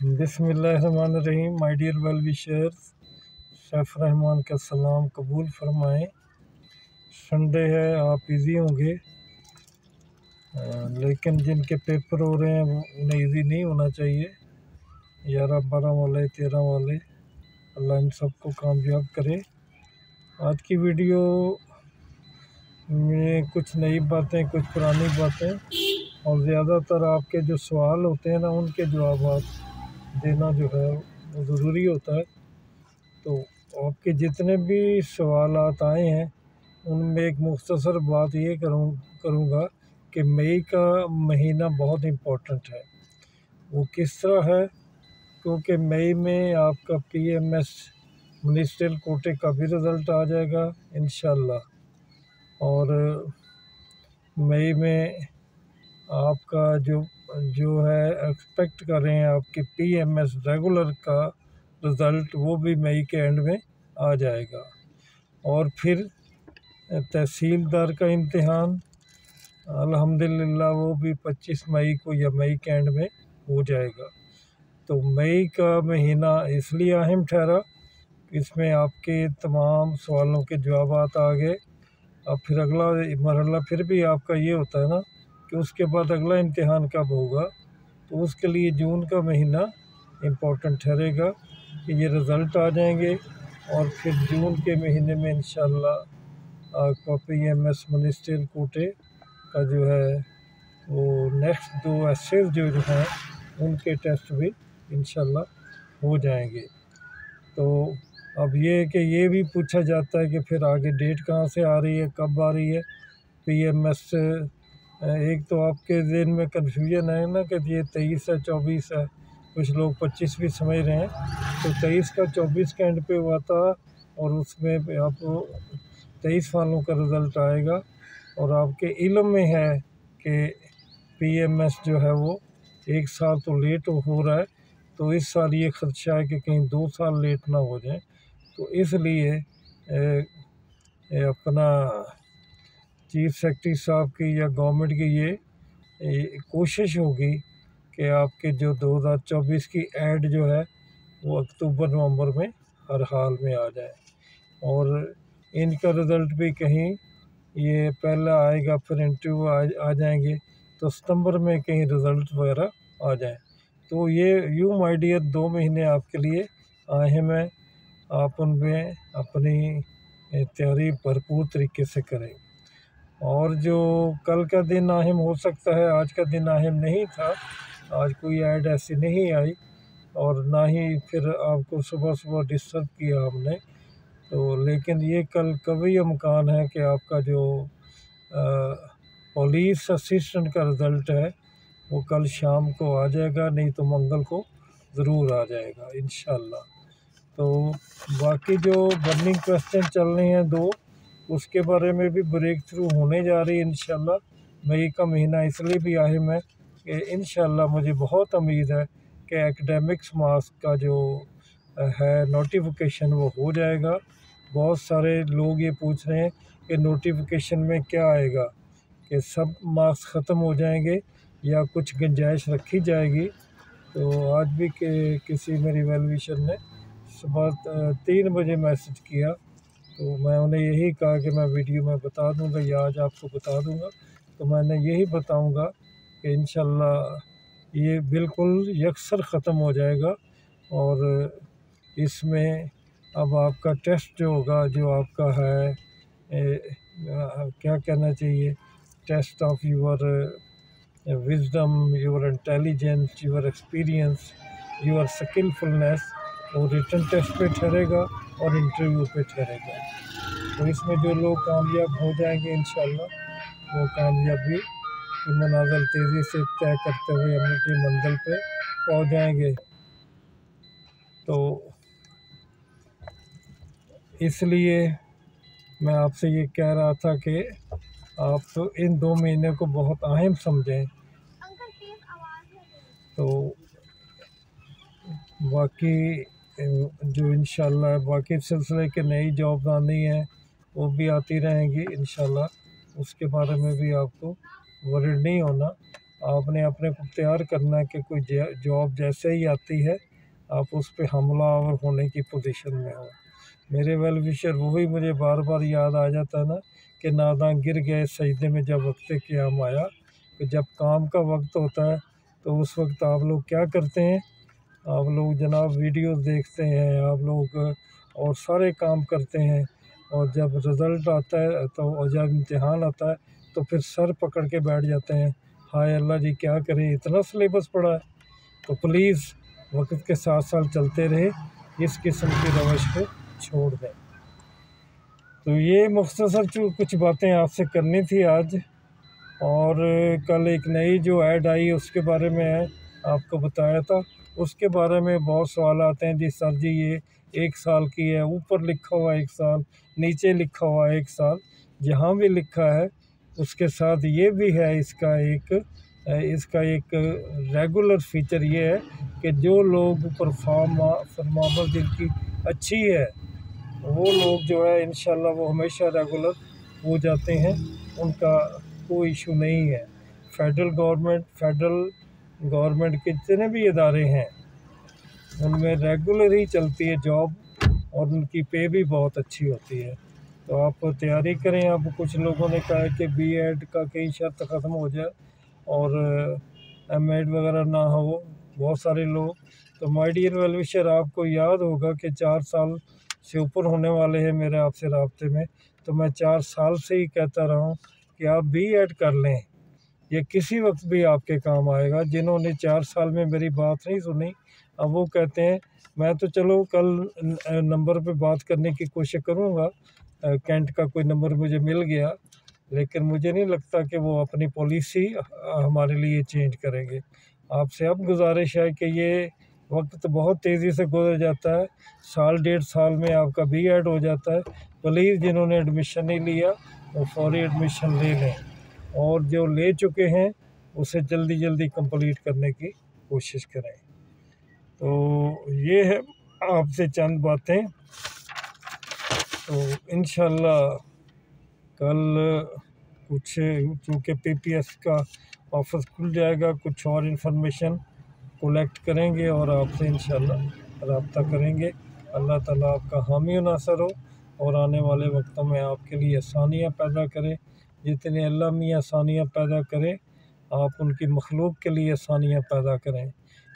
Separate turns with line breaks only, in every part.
बिस्मिल्लाहिर्रहमानिर्रहीम। My dear well wishers, Saif Rahman का सलाम कबूल फरमाएं। संडे है, आप इजी होंगे, लेकिन जिनके पेपर हो रहे हैं वो उन्हें इजी नहीं होना चाहिए। 11-12 वाले 13 वाले, अल्लाह इन सबको कामयाब करे। आज की वीडियो में कुछ नई बातें, कुछ पुरानी बातें और ज़्यादातर आपके जो सवाल होते हैं ना, उनके जवाब देना जो है वो ज़रूरी होता है। तो आपके जितने भी सवालात आए हैं उनमें एक मुख्तसर बात ये करूँगा कि मई का महीना बहुत इम्पोर्टेंट है। वो किस तरह है? क्योंकि मई में आपका पीएमएस मिनिस्ट्रियल कोटे का भी रिज़ल्ट आ जाएगा इंशाल्लाह। और मई में आपका जो है एक्सपेक्ट कर रहे हैं आपके पीएमएस रेगुलर का रिज़ल्ट, वो भी मई के एंड में आ जाएगा। और फिर तहसीलदार का इम्तिहान अल्हम्दुलिल्लाह वो भी 25 मई को या मई के एंड में हो जाएगा। तो मई का महीना इसलिए अहम ठहरा, इसमें आपके तमाम सवालों के जवाब आ गए। अब फिर अगला मरहला फिर भी आपका ये होता है ना कि उसके बाद अगला इम्तिहान कब होगा, तो उसके लिए जून का महीना इम्पोर्टेंट ठहरेगा कि ये रिज़ल्ट आ जाएंगे। और फिर जून के महीने में इंशाल्लाह आपका पीएमएस मिनिस्ट्रियल कोटे का जो है वो नेक्स्ट 2 एसेज जो हैं उनके टेस्ट भी इंशाल्लाह हो जाएंगे। तो अब ये कि ये भी पूछा जाता है कि फिर आगे डेट कहाँ से आ रही है, कब आ रही है पीएमएस। एक तो आपके ज़हन में कन्फ्यूजन है ना कि ये 23 है 24 है, कुछ लोग 25 भी समझ रहे हैं। तो 23 का 24 के एंड पे हुआ था और उसमें आपको 23 वालों का रिज़ल्ट आएगा। और आपके इल्म में है कि पीएमएस जो है वो 1 साल तो लेट हो रहा है, तो इस साल ये खदशा है कि कहीं 2 साल लेट ना हो जाए। तो इसलिए अपना चीफ सेक्रेटरी साहब की या गवर्नमेंट की ये कोशिश होगी कि आपके जो 2024 की एड जो है वो अक्टूबर नवंबर में हर हाल में आ जाए। और इनका रिज़ल्ट भी कहीं ये पहला आएगा, फिर इंटरव्यू आ जाएंगे, तो सितंबर में कहीं रिज़ल्ट वगैरह आ जाए। तो ये यूँ माय डियर 2 महीने आपके लिए अहम है, आप उनमें अपनी तैयारी भरपूर तरीके से करें। और जो कल का दिन अहम हो सकता है, आज का दिन अहम नहीं था, आज कोई ऐड ऐसी नहीं आई और ना ही फिर आपको सुबह सुबह डिस्टर्ब किया हमने। तो लेकिन ये कल कभी इम्कान है कि आपका जो पुलिस असिस्टेंट का रिज़ल्ट है वो कल शाम को आ जाएगा, नहीं तो मंगल को ज़रूर आ जाएगा इंशाल्लाह। तो बाकी जो बर्निंग क्वेश्चन चल रहे हैं 2, उसके बारे में भी ब्रेक थ्रू होने जा रही है इंशाल्लाह। मई का महीना इसलिए भी अहम है कि इंशाल्लाह मुझे बहुत उम्मीद है कि एकेडमिक्स मार्क्स का जो है नोटिफिकेशन वो हो जाएगा। बहुत सारे लोग ये पूछ रहे हैं कि नोटिफिकेशन में क्या आएगा, कि सब मार्क्स ख़त्म हो जाएंगे या कुछ गुंजाइश रखी जाएगी। तो आज भी किसी मेरी वेल विशर ने सुबह 3 बजे मैसेज किया, तो मैं उन्हें यही कहा कि मैं वीडियो में बता दूंगा या आज आपको बता दूंगा। तो मैंने यही बताऊंगा कि इंशाल्लाह ये बिल्कुल यकसर ख़त्म हो जाएगा। और इसमें अब आपका टेस्ट जो होगा, जो आपका है क्या कहना चाहिए, test of your wisdom, your intelligence, your experience, your skilfulness, वो रिटन टेस्ट पे ठहरेगा और इंटरव्यू पे ठहरेगा। तो इसमें जो लोग कामयाब हो जाएंगे इंशाल्लाह वो कामयाबी की मनाज़िल तेज़ी से तय करते हुए अपनी मंजिल पे पहुंच जाएंगे। तो इसलिए मैं आपसे ये कह रहा था कि आप तो इन 2 महीने को बहुत अहम समझें। तो बाकी जो इंशाल्लाह बाकी सिलसिले के नई जॉब आनी है वो भी आती रहेंगी इंशाल्लाह, उसके बारे में भी आपको वरीड नहीं होना। आपने अपने को तैयार करना है कि कोई जॉब जैसे ही आती है आप उस पर हमलावर होने की पोजीशन में हो। मेरे वेल विशर वही मुझे बार बार याद आ जाता है ना कि नादां गिर गए सजदे में जब वक्त क़याम आया। कि जब काम का वक्त होता है तो उस वक्त आप लोग क्या करते हैं, आप लोग जनाब वीडियोस देखते हैं आप लोग और सारे काम करते हैं, और जब रिज़ल्ट आता है तो और जब इम्तिहान आता है तो फिर सर पकड़ के बैठ जाते हैं, हाय अल्लाह जी क्या करें इतना सिलेबस पड़ा है। तो प्लीज़ वक्त के साथ साथ चलते रहे, इस किस्म की रवश को छोड़ दें। तो ये मुख्तसर कुछ बातें आपसे करनी थी आज। और कल एक नई जो ऐड आई उसके बारे में आपको बताया था, उसके बारे में बहुत सवाल आते हैं जी सर जी ये 1 साल की है, ऊपर लिखा हुआ 1 साल, नीचे लिखा हुआ 1 साल, जहाँ भी लिखा है उसके साथ ये भी है इसका एक रेगुलर फीचर ये है कि जो लोग परफॉर्मेंस जिनकी अच्छी है वो लोग जो है इंशाल्लाह वो हमेशा रेगुलर हो जाते हैं, उनका कोई इशू नहीं है। फेडरल गवर्नमेंट के जितने भी इदारे हैं उनमें रेगुलर ही चलती है जॉब और उनकी पे भी बहुत अच्छी होती है। तो आप तैयारी करें। अब कुछ लोगों ने कहा कि बीएड का कई शर्त ख़त्म हो जाए और एमएड वगैरह ना हो बहुत सारे लोग। तो माय डियर वेल विशर आपको याद होगा कि 4 साल से ऊपर होने वाले हैं मेरे आपसे राब्ते में, तो मैं 4 साल से ही कहता रहा हूँ कि आप बीएड कर लें, ये किसी वक्त भी आपके काम आएगा। जिन्होंने 4 साल में मेरी बात नहीं सुनी अब वो कहते हैं मैं तो चलो कल नंबर पे बात करने की कोशिश करूँगा, कैंट का कोई नंबर मुझे मिल गया, लेकिन मुझे नहीं लगता कि वो अपनी पॉलिसी हमारे लिए चेंज करेंगे। आपसे अब गुजारिश है कि ये वक्त बहुत तेज़ी से गुजर जाता है, साल 1.5 साल में आपका बीएड हो जाता है। प्लीज़ जिन्होंने एडमिशन नहीं लिया वो फौरी एडमिशन ले लें, और जो ले चुके हैं उसे जल्दी जल्दी कंप्लीट करने की कोशिश करें। तो ये है आपसे चंद बातें। तो इंशाल्लाह कल कुछ चूँकि पीपीएस का ऑफिस खुल जाएगा, कुछ और इन्फॉर्मेशन कलेक्ट करेंगे और आपसे इंशाल्लाह रब्ता करेंगे। अल्लाह ताला आपका हामी नासर हो और आने वाले वक्तों में आपके लिए आसानियाँ पैदा करे। जितने अल्लाह मियाँ आसानियाँ पैदा करे आप उनकी मखलूक के लिए आसानियाँ पैदा करें,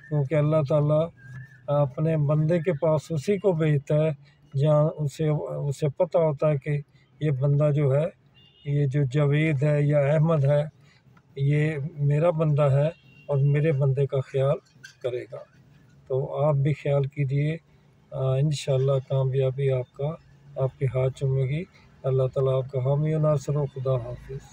क्योंकि अल्लाह ताला अपने बंदे के पास उसी को भेजता है जहाँ उसे पता होता है कि ये बंदा जो है, ये जो जावेद है या अहमद है, ये मेरा बंदा है और मेरे बंदे का ख्याल करेगा। तो आप भी ख्याल कीजिए, इंशाल्लाह कामयाबी आपके हाथ चूमेगी। अल्लाह ताला आपका हामी नासर हो। खुदा हाफिज़।